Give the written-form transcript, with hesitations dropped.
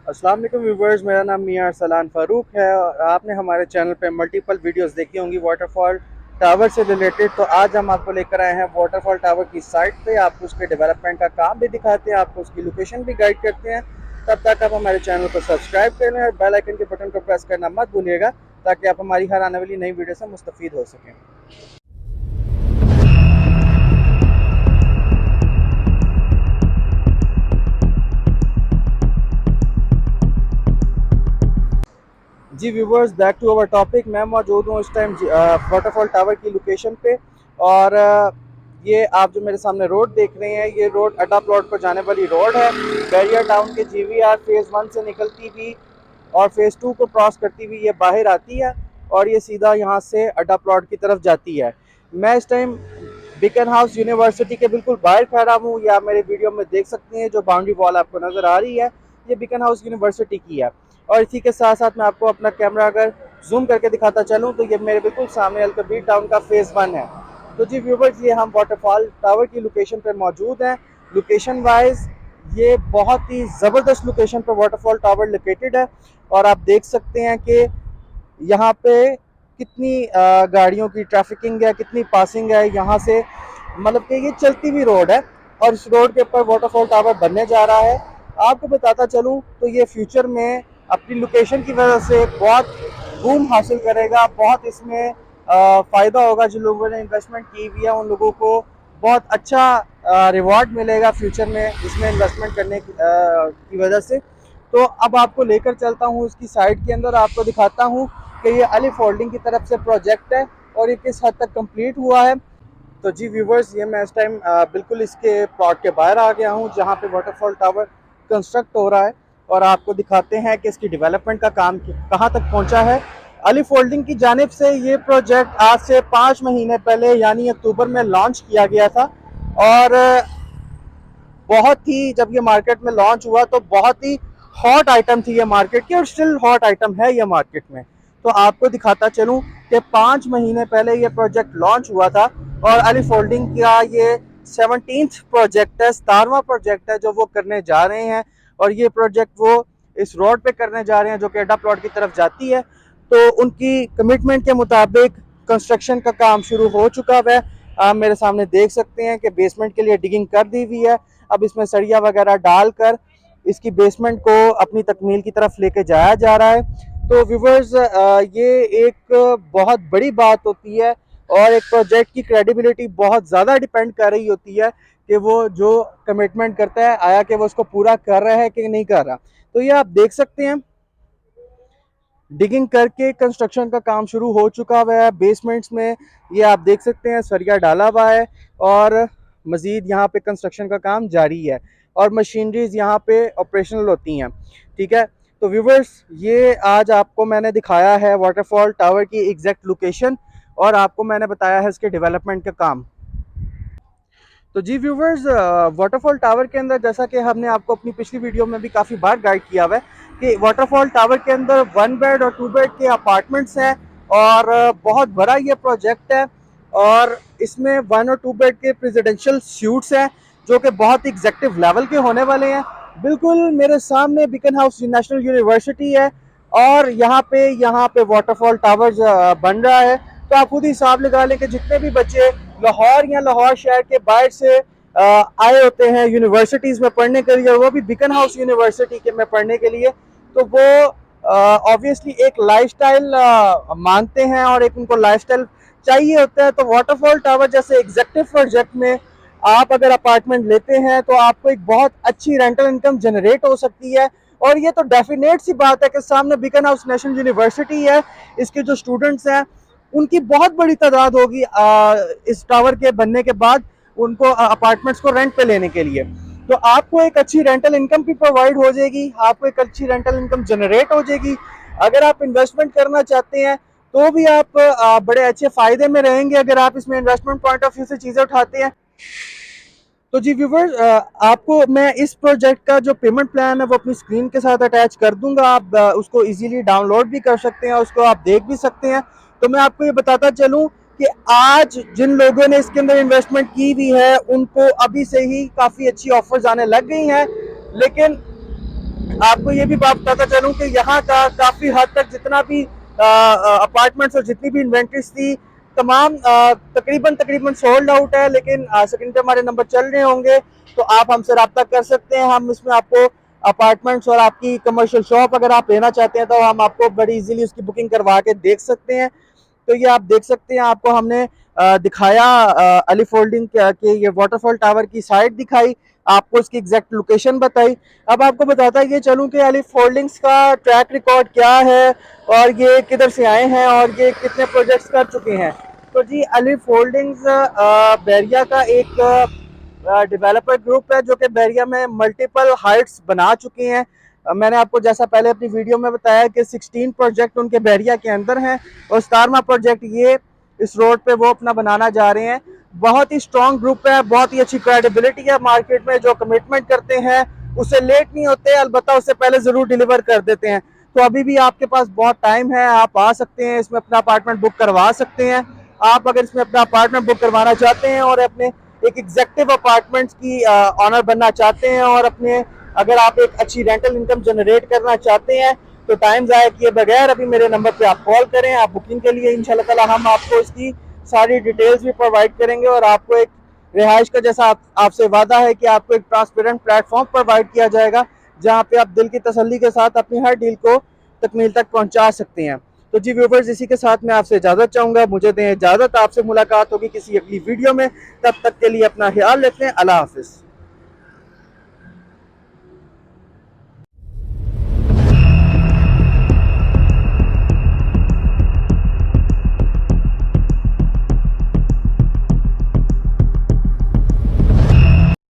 अस्सलाम वालेकुम व्यूवर्स, मेरा नाम मियां अरसलान फ़ारूक है और आपने हमारे चैनल पे मल्टीपल वीडियोस देखी होंगी वाटरफॉल टावर से रिलेटेड। तो आज हम आपको लेकर आए हैं वाटरफॉल टावर की साइट पे। आपको उसके डेवलपमेंट का काम भी दिखाते हैं, आपको उसकी लोकेशन भी गाइड करते हैं। तब तक आप हमारे चैनल को सब्सक्राइब कर लें और बेल आइकन के बटन को प्रेस करना मत भूलिएगा, ताकि आप हमारी हर आने वाली नई वीडियो से मुस्तफ़ीद हो सकें। जी viewers, back to our topic. मैं मौजूद हूँ इस टाइम वाटरफॉल टावर की लोकेशन पे। और ये आप जो मेरे सामने रोड देख रहे हैं, ये रोड अड्डा प्लॉट को जाने वाली रोड है। बैरियर टाउन के GVR फेज़ 1 से निकलती हुई और फेज़ 2 को क्रॉस करती हुई ये बाहर आती है और ये सीधा यहाँ से अड्डा प्लॉट की तरफ जाती है। मैं इस टाइम बिकन हाउस यूनिवर्सिटी के बिल्कुल बाहर खड़ा हूँ, या मेरे वीडियो में देख सकते हैं जो बाउंड्री वॉल आपको नज़र आ रही है, ये बिकन हाउस यूनिवर्सिटी की है। और इसी के साथ साथ मैं आपको अपना कैमरा अगर जूम करके दिखाता चलूँ तो ये मेरे बिल्कुल सामने अल-कबीर टाउन का फेज़ 1 है। तो जी व्यूवर्स, ये हम वाटरफॉल टावर की लोकेशन पर मौजूद हैं। लोकेशन वाइज ये बहुत ही ज़बरदस्त लोकेशन पर वाटरफॉल टावर लोकेटेड है। और आप देख सकते हैं कि यहाँ पे कितनी गाड़ियों की ट्रैफिकिंग है, कितनी पासिंग है यहाँ से। मतलब कि ये चलती हुई रोड है और इस रोड के ऊपर वाटरफॉल टावर बनने जा रहा है। आपको बताता चलूँ तो ये फ्यूचर में अपनी लोकेशन की वजह से बहुत बूम हासिल करेगा। बहुत इसमें फ़ायदा होगा। जो लोगों ने इन्वेस्टमेंट की हुई है उन लोगों को बहुत अच्छा रिवॉर्ड मिलेगा फ्यूचर में इसमें इन्वेस्टमेंट करने की वजह से। तो अब आपको लेकर चलता हूँ इसकी साइड के अंदर, आपको दिखाता हूँ कि ये अलिफ होल्डिंग की तरफ से प्रोजेक्ट है और ये किस हद तक कंप्लीट हुआ है। तो जी व्यूवर्स, ये मैं इस टाइम बिल्कुल इसके प्लॉट के बाहर आ गया हूँ जहाँ पे वाटरफॉल टावर कंस्ट्रक्ट हो रहा है। और आपको दिखाते हैं कि इसकी डेवलपमेंट का काम कहाँ तक पहुँचा है। अलिफ होल्डिंग की जानिब से ये प्रोजेक्ट आज से 5 महीने पहले यानी अक्टूबर में लॉन्च किया गया था। और बहुत ही, जब ये मार्केट में लॉन्च हुआ तो बहुत ही हॉट आइटम थी ये मार्केट की, और स्टिल हॉट आइटम है ये मार्केट में। तो आपको दिखाता चलूं कि 5 महीने पहले ये प्रोजेक्ट लॉन्च हुआ था और अलिफ होल्डिंग का ये 17th प्रोजेक्ट है, 17वां प्रोजेक्ट है जो वो करने जा रहे हैं। और ये प्रोजेक्ट वो इस रोड पे करने जा रहे हैं जो कि अड्डा प्लॉट की तरफ जाती है। तो उनकी कमिटमेंट के मुताबिक कंस्ट्रक्शन का काम शुरू हो चुका है। आप मेरे सामने देख सकते हैं कि बेसमेंट के लिए डिगिंग कर दी हुई है। अब इसमें सरिया वगैरह डालकर इसकी बेसमेंट को अपनी तकमील की तरफ लेके जाया जा रहा है। तो व्यूवर्स, ये एक बहुत बड़ी बात होती है और एक प्रोजेक्ट की क्रेडिबिलिटी बहुत ज़्यादा डिपेंड कर रही होती है कि वो जो कमिटमेंट करता है आया कि वो उसको पूरा कर रहा है कि नहीं कर रहा। तो ये आप देख सकते हैं डिगिंग करके कंस्ट्रक्शन का काम शुरू हो चुका हुआ है बेसमेंट्स में। ये आप देख सकते हैं सरिया डाला हुआ है और मज़ीद यहाँ पे कंस्ट्रक्शन का काम जारी है और मशीनरीज यहाँ पे ऑपरेशनल होती हैं। ठीक है। तो व्यूवर्स, ये आज आपको मैंने दिखाया है वाटरफॉल टावर की एग्जैक्ट लोकेशन और आपको मैंने बताया है इसके डेवलपमेंट का काम। तो जी व्यूवर्स, वाटरफॉल टावर के अंदर, जैसा कि हमने आपको अपनी पिछली वीडियो में भी काफ़ी बार गाइड किया हुआ है कि वाटरफॉल टावर के अंदर 1 बेड और 2 बेड के अपार्टमेंट्स हैं और बहुत बड़ा ये प्रोजेक्ट है। और इसमें 1 और 2 बेड के प्रेसिडेंशियल सूट्स हैं जो कि बहुत एग्जेक्टिव लेवल के होने वाले हैं। बिल्कुल मेरे सामने बिकन हाउस नेशनल यूनिवर्सिटी है और यहाँ पे वाटरफॉल टावर बन रहा है। तो आप खुद ही हिसाब लगा लें कि जितने भी बच्चे लाहौर या लाहौर शहर के बाहर से आए होते हैं यूनिवर्सिटीज़ में पढ़ने के लिए, और वो भी बिकन हाउस यूनिवर्सिटी के में पढ़ने के लिए, तो वो ऑब्वियसली एक लाइफस्टाइल मानते हैं और एक उनको लाइफस्टाइल चाहिए होता है। तो वाटरफॉल टावर जैसे एग्जेक्टिव प्रोजेक्ट में आप अगर अपार्टमेंट लेते हैं तो आपको एक बहुत अच्छी रेंटल इनकम जनरेट हो सकती है। और ये तो डेफिनेट सी बात है कि सामने बिकन हाउस नेशनल यूनिवर्सिटी है, इसके जो स्टूडेंट्स हैं उनकी बहुत बड़ी तादाद होगी इस टावर के बनने के बाद उनको अपार्टमेंट्स को रेंट पे लेने के लिए। तो आपको एक अच्छी रेंटल इनकम भी प्रोवाइड हो जाएगी, आपको एक अच्छी रेंटल इनकम जनरेट हो जाएगी। अगर आप इन्वेस्टमेंट करना चाहते हैं तो भी आप बड़े अच्छे फायदे में रहेंगे अगर आप इसमें इन्वेस्टमेंट पॉइंट ऑफ व्यू से चीज़ें उठाते हैं। तो जी व्यूवर्स, आपको मैं इस प्रोजेक्ट का जो पेमेंट प्लान है वो अपनी स्क्रीन के साथ अटैच कर दूंगा। आप उसको इजीली डाउनलोड भी कर सकते हैं, उसको आप देख भी सकते हैं। तो मैं आपको ये बताता चलूं कि आज जिन लोगों ने इसके अंदर इन्वेस्टमेंट की हुई है उनको अभी से ही काफ़ी अच्छी ऑफर्स आने लग गई हैं। लेकिन आपको ये भी बात बताता चलूं कि यहाँ का काफ़ी हद तक जितना भी अपार्टमेंट्स और जितनी भी इन्वेंट्रीज थी तमाम तकरीबन तकरीबन सोल्ड आउट है, लेकिन सेकंड पे हमारे नंबर चल रहे होंगे तो आप हमसे रब्ता कर सकते हैं। हम इसमें आपको अपार्टमेंट्स और आपकी कमर्शियल शॉप अगर आप लेना चाहते हैं तो हम आपको बड़ी इजीली उसकी बुकिंग करवा के देख सकते हैं। तो ये आप देख सकते हैं, आपको हमने दिखाया अली फोल्डिंग के ये वाटरफॉल टावर की साइट दिखाई, आपको इसकी एग्जैक्ट लोकेशन बताई। अब आपको बताता ये चलूं कि अली फोल्डिंग्स का ट्रैक रिकॉर्ड क्या है और ये किधर से आए हैं और ये कितने प्रोजेक्ट्स कर चुके हैं। तो जी अली फोल्डिंग्स बैरिया का एक डेवलपर ग्रुप है जो कि बैरिया में मल्टीपल हाइट्स बना चुके हैं। मैंने आपको जैसा पहले अपनी वीडियो में बताया कि 16 प्रोजेक्ट उनके बैरिया के अंदर हैं और 17वां प्रोजेक्ट ये इस रोड पे वो अपना बनाना जा रहे हैं। बहुत ही स्ट्रॉन्ग ग्रुप है, बहुत ही अच्छी क्रेडिबिलिटी है मार्केट में, जो कमिटमेंट करते हैं उससे लेट नहीं होते, अलबत्ता उससे पहले ज़रूर डिलीवर कर देते हैं। तो अभी भी आपके पास बहुत टाइम है, आप आ सकते हैं, इसमें अपना अपार्टमेंट बुक करवा सकते हैं। आप अगर इसमें अपना अपार्टमेंट बुक करवाना चाहते हैं और अपने एक एग्जेक्टिव अपार्टमेंट्स की ऑनर बनना चाहते हैं और अपने अगर आप एक अच्छी रेंटल इनकम जनरेट करना चाहते हैं तो टाइम ज़ाया किए बगैर अभी मेरे नंबर पे आप कॉल करें। आप बुकिंग के लिए इंशाल्लाह ताला हम आपको इसकी सारी डिटेल्स भी प्रोवाइड करेंगे और आपको एक रिहाइश का जैसा आपसे वादा है कि आपको एक ट्रांसपेरेंट प्लेटफॉर्म प्रोवाइड किया जाएगा जहाँ पे आप दिल की तसल्ली के साथ अपनी हर डील को तकमील तक पहुँचा सकते हैं। तो जी व्यूवर्स, इसी के साथ मैं आपसे इजाज़त चाहूँगा, मुझे दें इजाज़त, आपसे मुलाकात होगी किसी अगली वीडियो में। तब तक के लिए अपना ख्याल रखें, अल्लाह हाफिज़।